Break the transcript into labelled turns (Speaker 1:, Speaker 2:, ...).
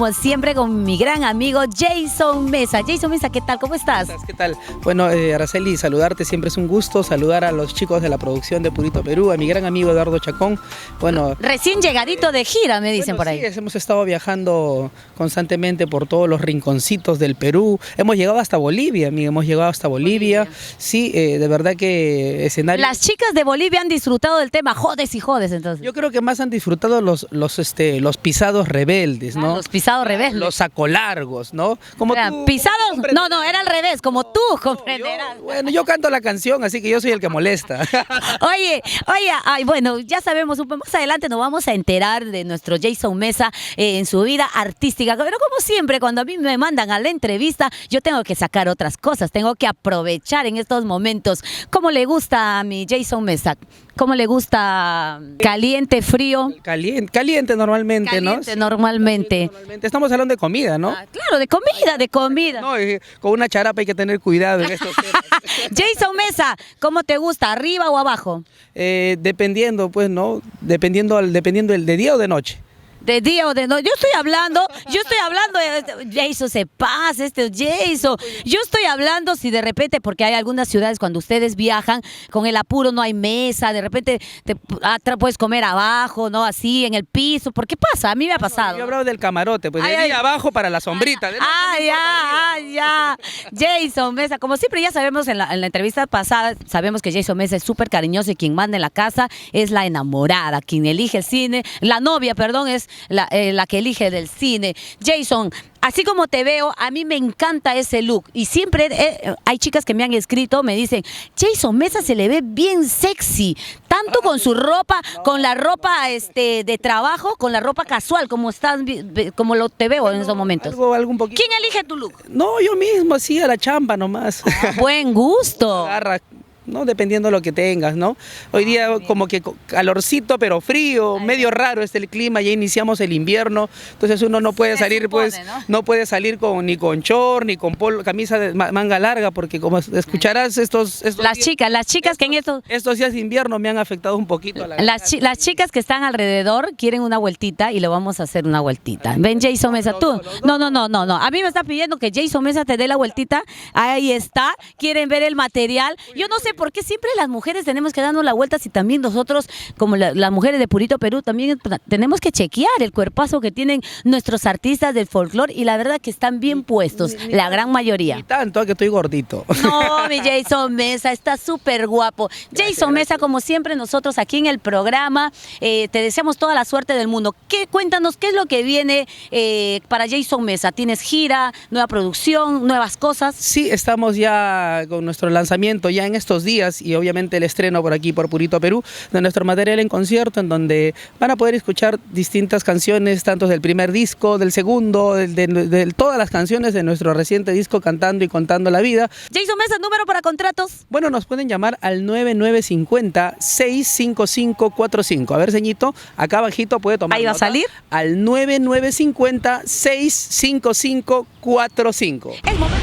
Speaker 1: como siempre con mi gran amigo Jason Mesa. Jason Mesa, ¿qué tal? ¿Cómo estás?
Speaker 2: ¿Qué tal? Bueno, Araceli, saludarte, siempre es un gusto saludar a los chicos de la producción de Purito Perú, a mi gran amigo Eduardo Chacón. Bueno,
Speaker 1: recién llegadito de gira, me dicen por ahí.
Speaker 2: Sí, hemos estado viajando constantemente por todos los rinconcitos del Perú. Hemos llegado hasta Bolivia, amigo, hemos llegado hasta Bolivia. Sí, de verdad que escenario...
Speaker 1: Las chicas de Bolivia han disfrutado del tema jodes y jodes, entonces.
Speaker 2: Yo creo que más han disfrutado los pisados rebeldes, ¿no?
Speaker 1: Los pisados rebeldes.
Speaker 2: Los sacolargos, ¿no? Como tú,
Speaker 1: pisados, no, era al revés, como tú comprenderás.
Speaker 2: Yo canto la canción, así que yo soy el que molesta.
Speaker 1: Oye, ay, bueno, ya sabemos, más adelante nos vamos a enterar de nuestro Jason Mesa en su vida artística, pero como siempre, cuando a mí me mandan a la entrevista, yo tengo que sacar otras cosas, tengo que aprovechar en estos momentos. ¿Cómo le gusta a mi Jason Mesa? ¿Cómo le gusta? ¿Caliente, frío?
Speaker 2: Caliente normalmente,
Speaker 1: caliente, ¿no? Normalmente.
Speaker 2: Estamos hablando de comida, ¿no?
Speaker 1: Claro, de comida.
Speaker 2: No, con una charapa hay que tener cuidado en estos temas.
Speaker 1: Jason Mesa, ¿cómo te gusta? ¿Arriba o abajo?
Speaker 2: Dependiendo, pues, ¿no? Dependiendo de día o de noche.
Speaker 1: De día o de noche. Yo estoy hablando Jason se pasa, Jason. Yo estoy hablando si de repente, porque hay algunas ciudades cuando ustedes viajan, con el apuro no hay mesa, de repente te puedes comer abajo, ¿no? Así, en el piso. ¿Por qué pasa? A mí me ha pasado.
Speaker 2: Yo hablaba del camarote, pues de día abajo para la sombrita.
Speaker 1: Ya. Jason Mesa, como siempre ya sabemos en la entrevista pasada, sabemos que Jason Mesa es súper cariñoso y quien manda en la casa es la enamorada, quien elige el cine, la novia, perdón, es la que elige del cine. Jason, así como te veo, a mí me encanta ese look y siempre hay chicas que me han escrito, me dicen, Jason Mesa se le ve bien sexy, tanto con su ropa, con la ropa de trabajo, con la ropa casual, como te veo en esos momentos.
Speaker 2: Algo un poquito.
Speaker 1: ¿Quién elige tu look?
Speaker 2: No, yo mismo, así a la chamba nomás.
Speaker 1: Buen gusto.
Speaker 2: Agarra, ¿no? Dependiendo de lo que tengas, ¿no? Hoy día como que calorcito pero frío, medio raro el clima, ya iniciamos el invierno, entonces uno no puede salir, pues, no puede salir ni con short, ni con camisa de manga larga, porque como escucharás
Speaker 1: las chicas que en
Speaker 2: estos días de invierno me han afectado un poquito.
Speaker 1: Las chicas que están alrededor quieren una vueltita y le vamos a hacer una vueltita. Ven, Jason Mesa, tú. No. A mí me está pidiendo que Jason Mesa te dé la vueltita. Ahí está. Quieren ver el material. Yo no sé por qué siempre las mujeres tenemos que darnos la vuelta, si también nosotros, como las mujeres de Purito Perú, también tenemos que chequear el cuerpazo que tienen nuestros artistas del folclore y la verdad que están bien puestos, la gran mayoría.
Speaker 2: Y tanto que estoy gordito.
Speaker 1: No, mi Jason Mesa, está súper guapo. Jason Mesa, como siempre, nosotros aquí en el programa, te deseamos toda la suerte del mundo. Cuéntanos, ¿qué es lo que viene para Jason Mesa? ¿Tienes gira, nueva producción, nuevas cosas?
Speaker 2: Sí, estamos ya con nuestro lanzamiento ya en estos días y obviamente el estreno por aquí, por Purito Perú, de nuestro material en concierto, en donde van a poder escuchar distintas canciones, tanto del primer disco, del segundo, de todas las canciones de nuestro reciente disco Cantando y Contando la Vida.
Speaker 1: Jason Mesa, ¿número para contratos?
Speaker 2: Bueno, nos pueden llamar al 9950-65545. A ver, ceñito, acá abajito puede tomar
Speaker 1: ¿ahí va a salir?
Speaker 2: Al 9950-65545.
Speaker 1: El momento